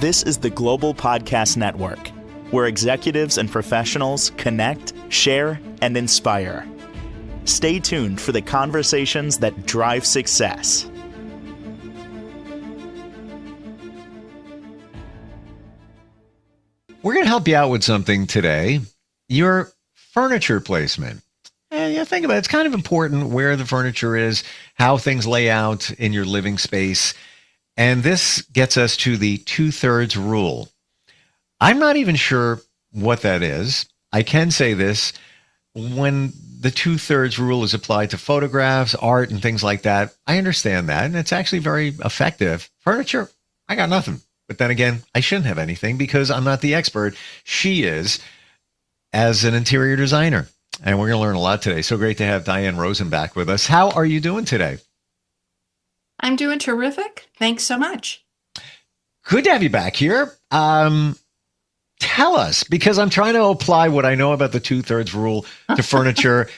This is the Global Podcast Network, where executives and professionals connect, share, and inspire. Stay tuned for the conversations that drive success. We're going to help you out with something today, your furniture placement. And think about it. It's kind of important where the furniture is, how things lay out in your living space. And this gets us to the 2/3 rule. I'm not even sure what that is. I can say this. When the 2/3 rule is applied to photographs, art, and things like that, I understand that. And it's actually very effective. Furniture, I got nothing. But then again, I shouldn't have anything because I'm not the expert. She is, as an interior designer. And we're going to learn a lot today. So great to have Diane Rosen back with us. How are you doing today? I'm doing terrific. Thanks so much. Good to have you back here. Tell us, because I'm trying to apply what I know about the 2/3 rule to furniture,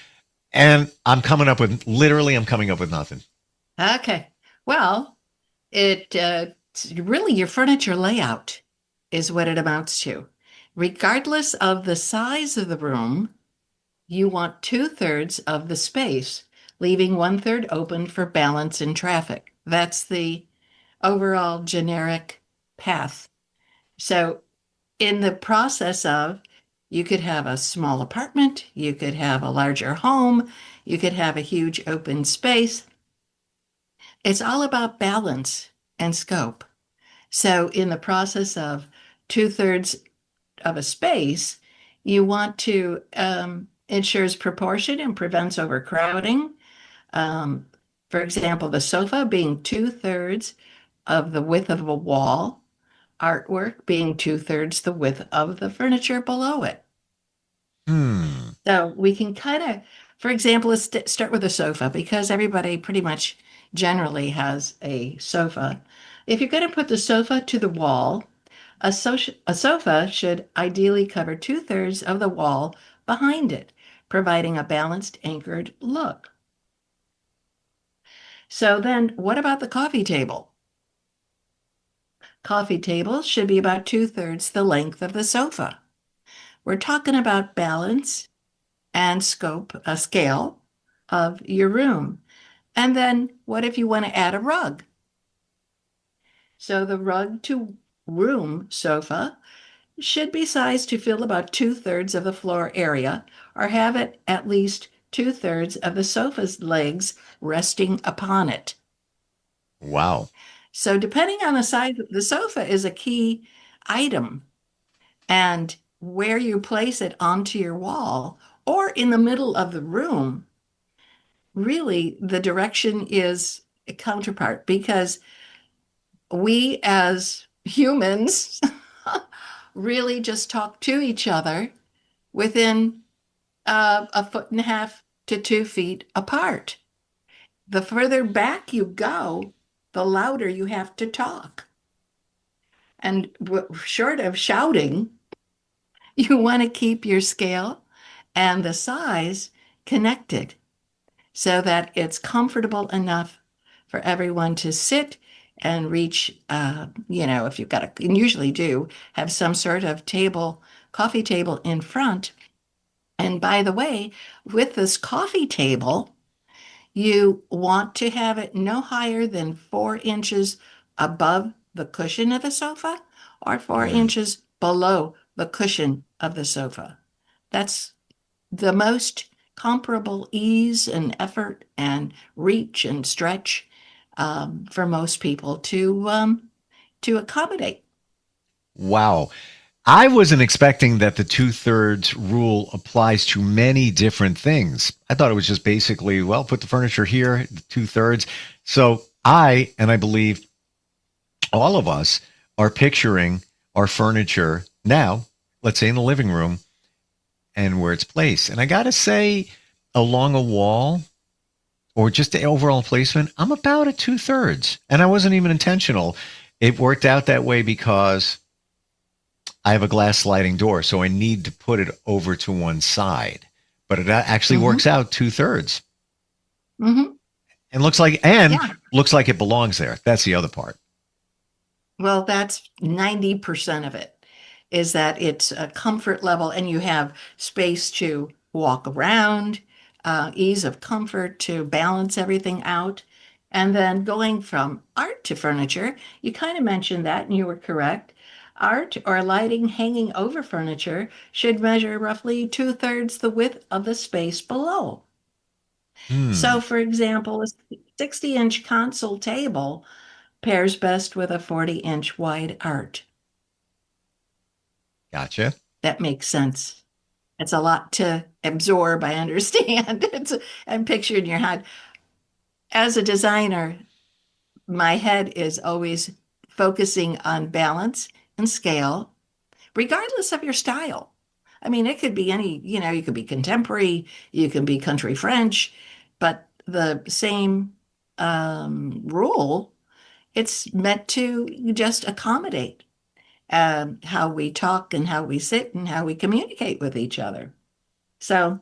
and I'm coming up with nothing. Okay. Well, really your furniture layout is what it amounts to. Regardless of the size of the room, you want 2/3 of the space, leaving 1/3 open for balance in traffic. That's the overall generic path. So in the process of, you could have a small apartment, you could have a larger home, you could have a huge open space. It's all about balance and scope. So in the process of 2/3 of a space, you want to ensures proportion and prevents overcrowding. For example, the sofa being 2/3 of the width of a wall, artwork being 2/3 the width of the furniture below it. So we can for example, let's start with a sofa, because everybody pretty much generally has a sofa. If you're going to put the sofa to the wall, a sofa should ideally cover 2/3 of the wall behind it, providing a balanced, anchored look. So then what about the coffee table? Coffee table should be about 2/3 the length of the sofa. We're talking about balance and scale of your room. And then what if you want to add a rug? So the rug to room sofa should be sized to fill about 2/3 of the floor area, or have it at least 2/3 of the sofa's legs resting upon it. Wow. So depending on the size, the sofa is a key item, and where you place it onto your wall or in the middle of the room, really the direction is a counterpart, because we as humans really just talk to each other within 1.5 to 2 feet apart. The further back you go, the louder you have to talk. And short of shouting, you want to keep your scale and the size connected so that it's comfortable enough for everyone to sit and reach, if you've got and usually do have some sort of coffee table in front. And by the way, with this coffee table, you want to have it no higher than 4 inches above the cushion of the sofa, or 4 inches below the cushion of the sofa. That's the most comparable ease and effort and reach and stretch for most people to accommodate. Wow. I wasn't expecting that the 2/3 rule applies to many different things. I thought it was just basically, put the furniture here, 2/3. So I believe all of us are picturing our furniture now, let's say in the living room, and where it's placed. And I got to say, along a wall or just the overall placement, I'm about at 2/3. And I wasn't even intentional. It worked out that way because I have a glass sliding door, so I need to put it over to one side. But it actually works out 2/3. And looks like it belongs there. That's the other part. Well, that's 90% of it, is that it's a comfort level and you have space to walk around, ease of comfort to balance everything out. And then going from art to furniture, you kind of mentioned that and you were correct. Art or lighting hanging over furniture should measure roughly two-thirds the width of the space below. Hmm. So, for example, a 60-inch console table pairs best with a 40-inch wide art. Gotcha. That makes sense. It's a lot to absorb, I understand. I'm picturing your head. As a designer, my head is always focusing on balance and scale, regardless of your style. I mean, it could be any, you could be contemporary, you can be country French, but the same rule, it's meant to just accommodate how we talk and how we sit and how we communicate with each other. So,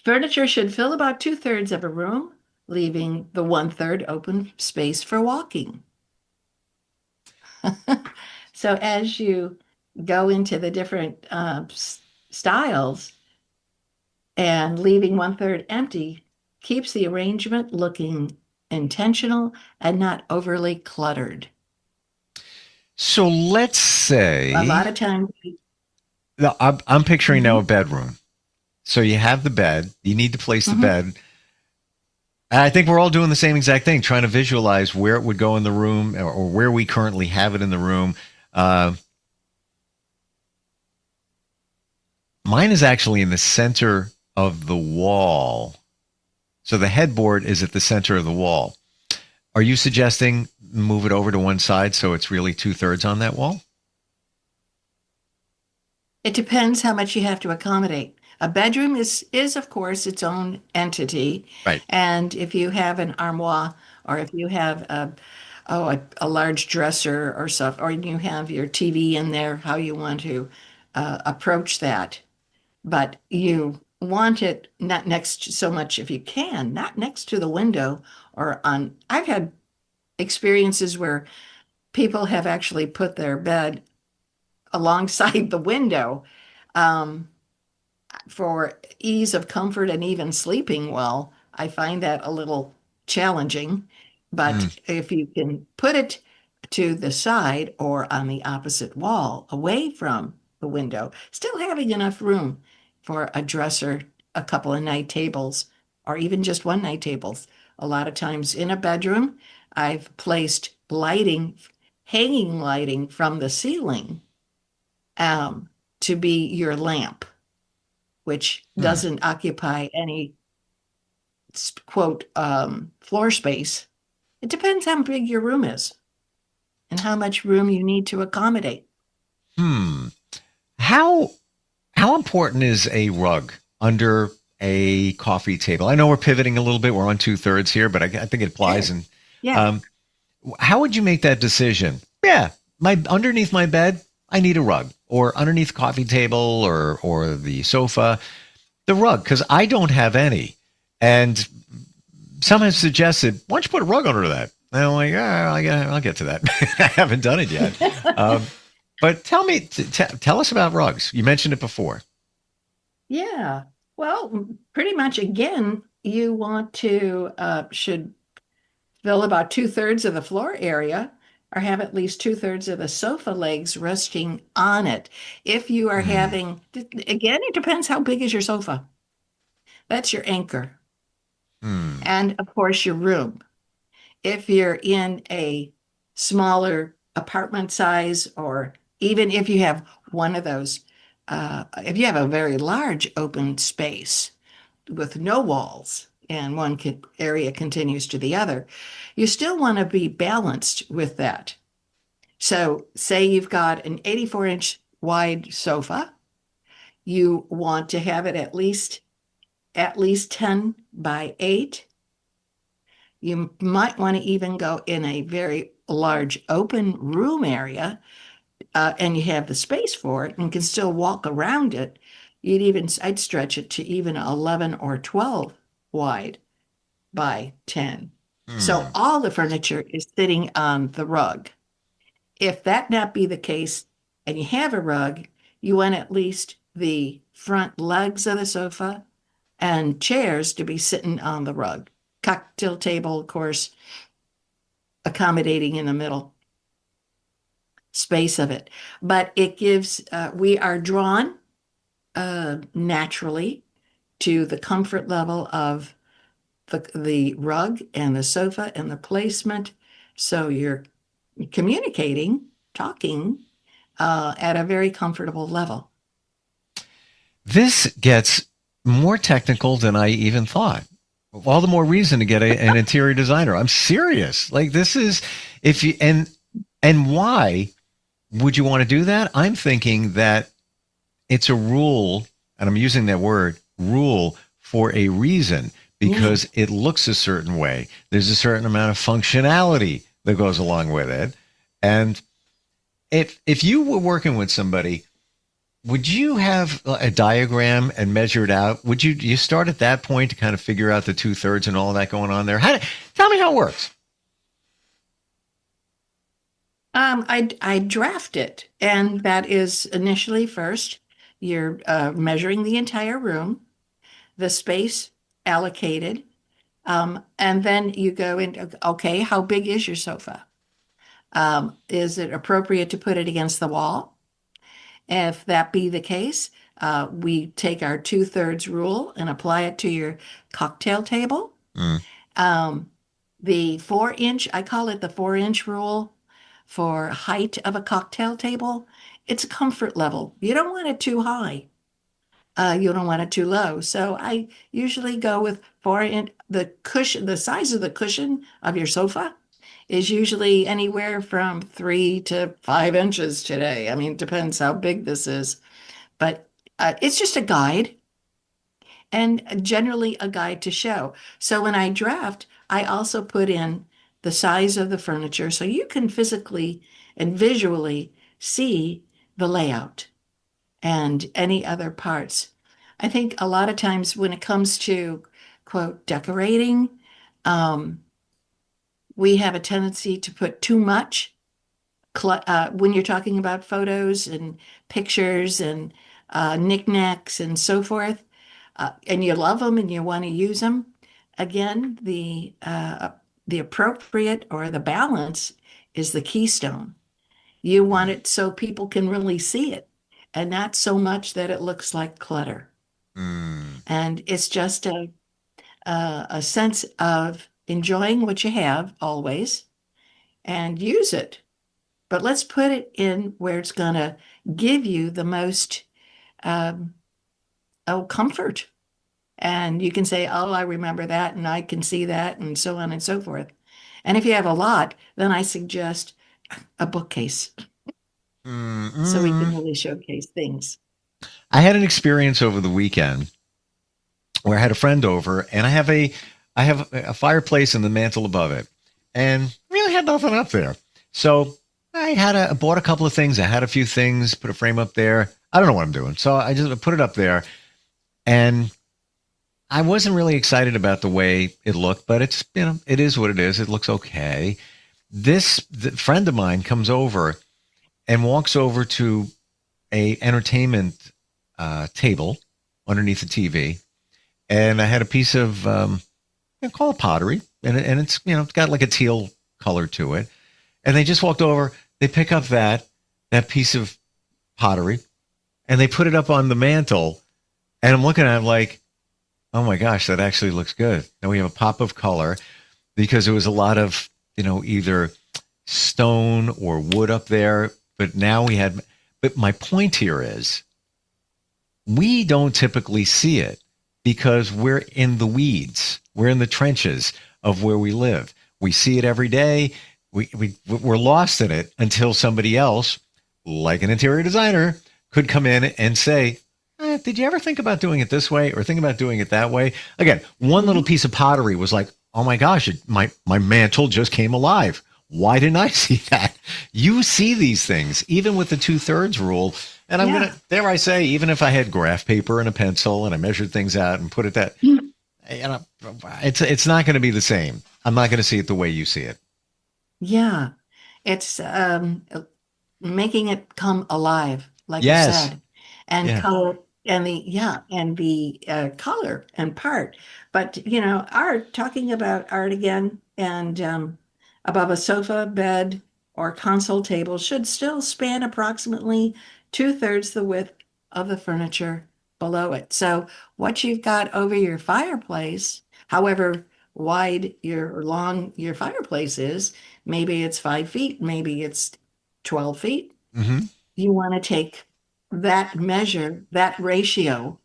furniture should fill about two-thirds of a room, leaving the one-third open space for walking. So, as you go into the different styles and leaving one-third empty keeps the arrangement looking intentional and not overly cluttered. So let's A say lot of times, I'm picturing now a Mhm, bedroom. So you have the bed, you need to place the mhm. bed. And I think we're all doing the same exact thing, trying to visualize where it would go in the room or where we currently have it in the room. Uh, Mine is actually in the center of the wall. So the headboard is at the center of the wall. Are you suggesting move it over to one side so it's really two-thirds on that wall? It depends how much you have to accommodate. A bedroom is of course its own entity, Right. and if you have an armoire or if you have a large dresser or stuff, or you have your TV in there, how you want to approach that. But you want it not next so much if you can, not next to the window or on. I've had experiences where people have actually put their bed alongside the window. Um, for ease of comfort and even sleeping well, I find that a little challenging. But Mm, if you can put it to the side or on the opposite wall, away from the window, still having enough room for a dresser, a couple of night tables, or even just one night tables. A lot of times in a bedroom, I've placed lighting, hanging lighting from the ceiling um, to be your lamp, which mm, doesn't occupy any quote floor space. It depends how big your room is and how much room you need to accommodate. hmm. How how important is a rug under a coffee table? I know we're pivoting a little bit. We're on two-thirds here, but I think it applies. Sure. And Yeah. um, how would you make that decision? Yeah, my underneath my bed, I need a rug, or underneath the coffee table, or the sofa, the rug, because I don't have any. And some have suggested, why don't you put a rug under that? And I'm like, I'll get to that. I haven't done it yet. Um, but tell me, tell us about rugs. You mentioned it before. Yeah. Well, pretty much again, you want to should fill about two-thirds of the floor area or have at least two-thirds of the sofa legs resting on it. If you are Hmm. having, again, it depends how big is your sofa. That's your anchor. Hmm. And of course, your room. If you're in a smaller apartment size, or even if you have one of those, if you have a very large open space with no walls and area continues to the other, you still want to be balanced with that. So, say you've got an 84-inch wide sofa, you want to have it at least 10 by 8. You might want to even go in a very large open room area, and you have the space for it and can still walk around it. I'd stretch it to even 11 or 12 wide by 10. So Hmm. all the furniture is sitting on the rug. if that not be the case and you have a rug, you want at least the front legs of the sofa and chairs to be sitting on the rug. Cocktail table, of course, accommodating in the middle space of it. But it gives, we are drawn naturally to the comfort level of the rug and the sofa and the placement. So you're communicating, talking at a very comfortable level. This gets more technical than I even thought. All the more reason to get an interior designer. I'm serious. Like this is, if you, and why would you want to do that? I'm thinking that it's a rule, and I'm using that word, rule, for a reason, because it looks a certain way. There's a certain amount of functionality that goes along with it. And if you were working with somebody, would you have a diagram and measure it out? Would you start at that point to kind of figure out the 2/3 and all that going on there? Tell me how it works. I draft it, and that is initially first, you're measuring the entire room, the space allocated, and then you go into, okay, how big is your sofa? Is it appropriate to put it against the wall? If that be the case, we take our 2/3 rule and apply it to your cocktail table. The 4-inch, I call it the 4-inch rule for height of a cocktail table. It's a comfort level. You don't want it too high. You don't want it too low. So I usually go with 4-inch. The cushion, the size of the cushion of your sofa is usually anywhere from 3 to 5 inches today. I mean, it depends how big this is, but it's just a guide, and generally a guide to show. So when I draft, I also put in the size of the furniture so you can physically and visually see the layout and any other parts. I think a lot of times when it comes to, quote, decorating, we have a tendency to put too much when you're talking about photos and pictures and knickknacks and so forth, and you love them and you want to use them. Again, the appropriate or the balance is the keystone. You want it so people can really see it, and not so much that it looks like clutter. And it's just a sense of enjoying what you have always and use it. But let's put it in where it's going to give you the most comfort. And you can say, oh, I remember that, and I can see that, and so on and so forth. And if you have a lot, then I suggest a bookcase. So we can really showcase things. I had an experience over the weekend where I had a friend over, and I have a fireplace and the mantle above it, and really had nothing up there. So I bought a couple of things. I had a few things, put a frame up there. I don't know what I'm doing. So I just put it up there, and I wasn't really excited about the way it looked, but it's, it is what it is. It looks okay. The friend of mine comes over and walks over to a entertainment table underneath the TV. And I had a piece of, call it pottery. And it's, it's got like a teal color to it. And they just walked over, they pick up that piece of pottery, and they put it up on the mantle. And I'm looking at it like, oh my gosh, that actually looks good. Now we have a pop of color because there was a lot of, either stone or wood up there. But now but my point here is we don't typically see it because we're in the weeds. We're in the trenches of where we live. We see it every day. We're lost in it until somebody else, like an interior designer, could come in and say, did you ever think about doing it this way or think about doing it that way? Again, one little piece of pottery was like, oh my gosh, my mantle just came alive. Why didn't I see that? You see these things, even with the 2/3 rule. And I'm going to, dare I say, even if I had graph paper and a pencil and I measured things out and put it that, it's not going to be the same. I'm not going to see it the way you see it. Yeah. It's making it come alive, like you Yes. said, and Yeah. color and the yeah, and the color and part. But art, talking about art again, and above a sofa, bed, or console table should still span approximately two-thirds the width of the furniture below it. So what you've got over your fireplace, however wide your or long your fireplace is, maybe it's 5 feet, maybe it's 12 feet. Hmm. You want to take that measure, that ratio,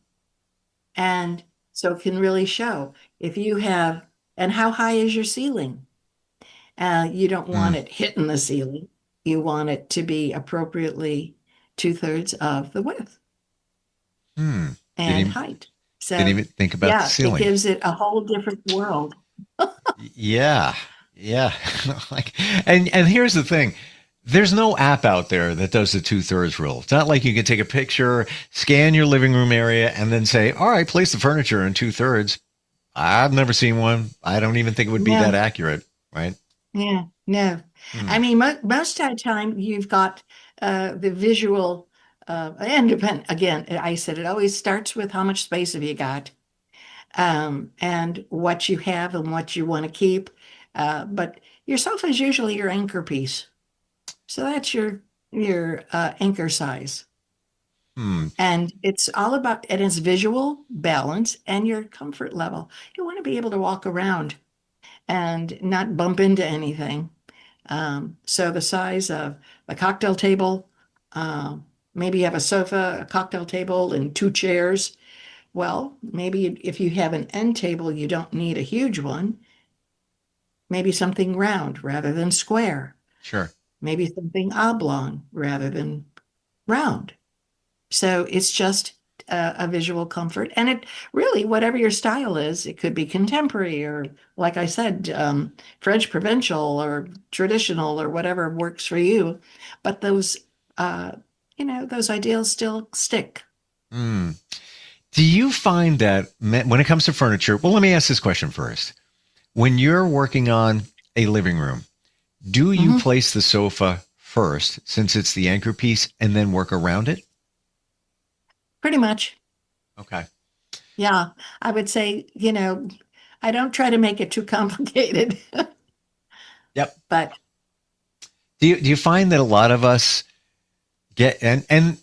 and so it can really show if you have, and how high is your ceiling? You don't Mm. want it hitting the ceiling. You want it to be appropriately two-thirds of the width Hmm. Didn't and even, height. didn't So, even think about the yeah, it ceiling. gives it a whole different world. Yeah. Yeah. Like, and here's the thing. There's no app out there that does the two-thirds rule. It's not like you can take a picture, scan your living room area, and then say, all right, place the furniture in two-thirds. I've never seen one. I don't even think it would be that No, accurate, right? yeah, no. Hmm. I mean, most of the time you've got the visual, and depend again. I said it always starts with how much space have you got, and what you have and what you want to keep. But your sofa is usually your anchor piece, so that's your anchor size, Hmm. and it's all about and it's visual balance and your comfort level. You want to be able to walk around and not bump into anything. So the size of a cocktail table, maybe you have a sofa, a cocktail table, and two chairs. Well, maybe if you have an end table, you don't need a huge one. Maybe something round rather than square. Sure. Maybe something oblong rather than round. So it's just a visual comfort. And it really, whatever your style is, it could be contemporary or, like I said, French provincial or traditional or whatever works for you. But uh, those ideals still stick. Hmm. Do you find that when it comes to furniture, well, let me ask this question first. When you're working on a living room, do you Hmm. place the sofa first since it's the anchor piece and then work around it? Pretty much. Okay. Yeah. I would say, I don't try to make it too complicated, Yep. but Do you find that a lot of us get and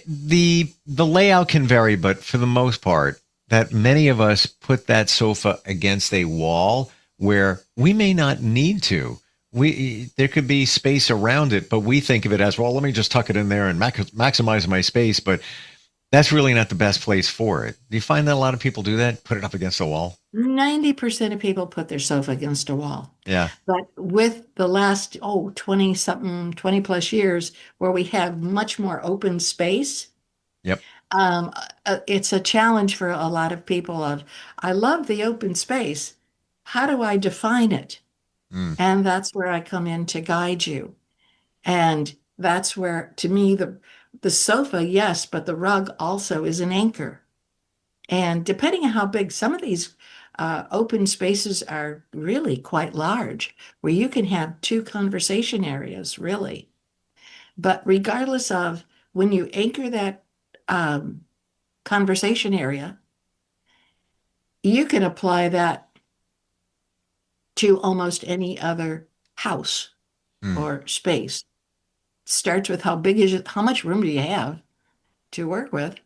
the layout can vary, but for the most part, that many of us put that sofa against a wall where we may not need to. We there could be space around it, but we think of it as well. Let me just tuck it in there and maximize my space, but that's really not the best place for it. Do you find that a lot of people do that? Put it up against the wall? 90% of people put their sofa against a wall. Yeah. But with the last, 20 something, 20 plus years where we have much more open space, Yep. it's a challenge for a lot of people of, I love the open space. How do I define it? Mm. And that's where I come in to guide you. And that's where, to me, the sofa, yes, but the rug also is an anchor. And depending on how big, some of these open spaces are really quite large, where you can have two conversation areas, really. But regardless of when you anchor that um, conversation area, you can apply that to almost any other house Mm. or space. Starts with how big is it, how much room do you have to work with?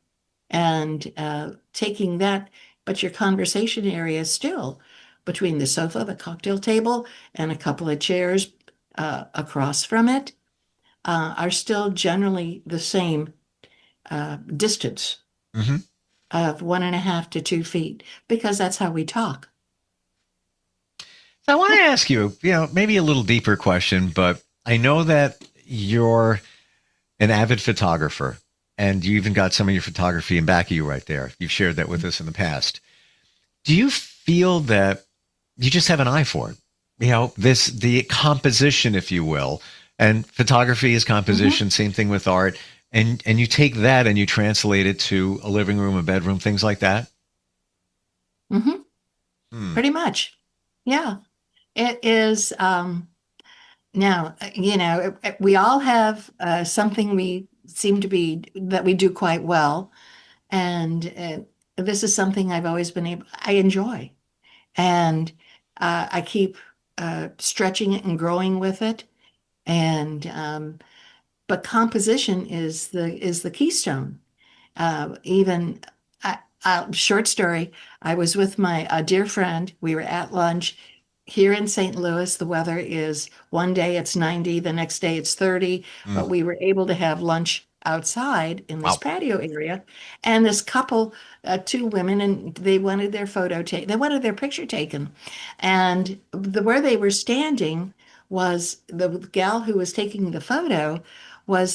And taking that, but your conversation area is still between the sofa, the cocktail table, and a couple of chairs across from it are still generally the same distance Hmm. of 1.5 to 2 feet, because that's how we talk. So I want to ask you, maybe a little deeper question, but I know that you're an avid photographer and you even got some of your photography in back of you right there. You've shared that with us in the past. Do you feel that you just have an eye for it? The composition, if you will, and photography is Hmm. composition, same thing with art. And you take that and you translate it to a living room, a bedroom, things like that. Hmm. Hmm. Pretty much. Yeah. It is. Now, we all have something we seem to be that we do quite well. And this is something I enjoy. And I keep stretching it and growing with it. And but composition is the keystone. Even short story. I was with my dear friend. We were at lunch here in St. Louis. The weather is one day it's 90, the next day it's 30, Mm, but we were able to have lunch outside in this wow. patio area. And this couple, two women, and they wanted they wanted their picture taken. And where they were standing was the gal who was taking the photo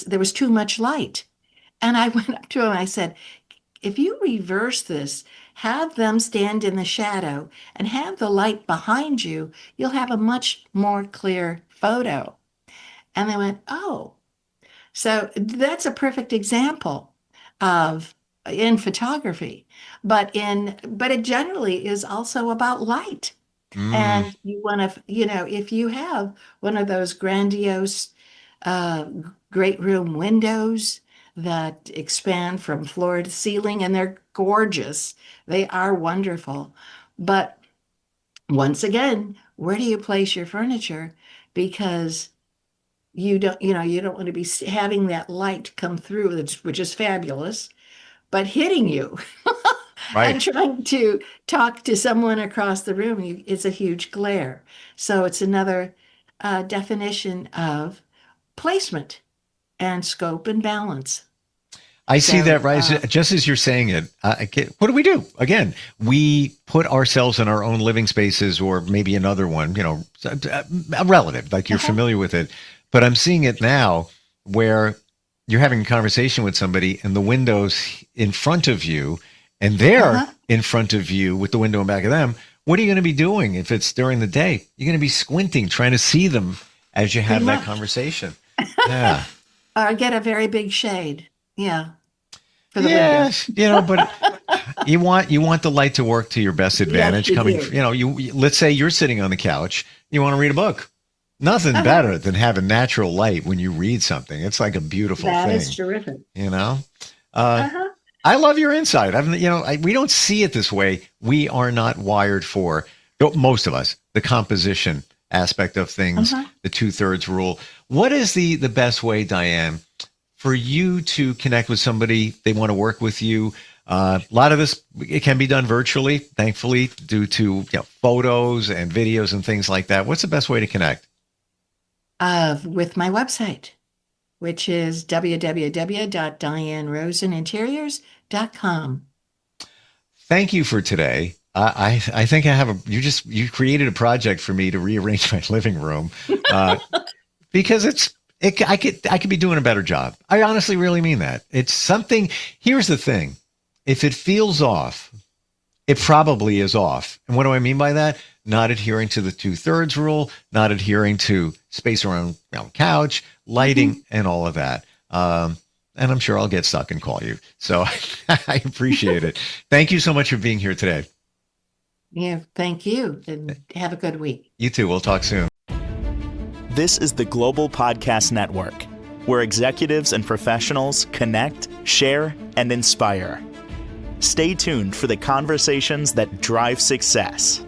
there was too much light. And I went up to him and I said, if you reverse this, have them stand in the shadow and have the light behind you, you'll have a much more clear photo. And they went, oh, so that's a perfect example of in photography, but it generally is also about light. Mm, And you want to, if you have one of those grandiose uh, great room windows that expand from floor to ceiling, and they're gorgeous. They are wonderful. But once again, where do you place your furniture? Because you don't want to be having that light come through, which is fabulous, but hitting you and right. trying to talk to someone across the room, it's a huge glare. So it's another definition of placement and scope and balance. I see that, So, right. Just as you're saying it, what do we do? Again, we put ourselves in our own living spaces or maybe another one, a relative, like you're uh-huh, familiar with it. But I'm seeing it now where you're having a conversation with somebody and the window's in front of you and they're uh-huh, in front of you with the window in back of them. What are you going to be doing if it's during the day? You're going to be squinting, trying to see them as you pretty have that much. conversation. Yeah. Or get a very big shade. Yeah, for the window. Yes, but you want the light to work to your best Yes, advantage you coming, do. let's say you're sitting on the couch, you want to read a book. Nothing Uh-huh. better than having natural light when you read something. It's like a beautiful That is thing, terrific. you know? Uh, Uh-huh. I love your insight. We don't see it this way. We are not wired for, most of us, the composition aspect of things, Uh-huh. the 2/3 rule. What is the best way, Diane, for you to connect with somebody? They want to work with you. A lot of this, it can be done virtually, thankfully, due to photos and videos and things like that. What's the best way to connect? With my website, which is www.dianeroseninteriors.com. Thank you for today. I think you created a project for me to rearrange my living room uh, because I could be doing a better job. I honestly really mean that. It's something. Here's the thing: if it feels off, it probably is off. And what do I mean by that? Not adhering to the 2/3 rule, not adhering to space around couch, lighting, Mhm. and all of that. And I'm sure I'll get stuck and call you. So I appreciate it. Thank you so much for being here today. Yeah, thank you, and have a good week. You too. We'll talk soon. This is the Global Podcast Network, where executives and professionals connect, share, and inspire. Stay tuned for the conversations that drive success.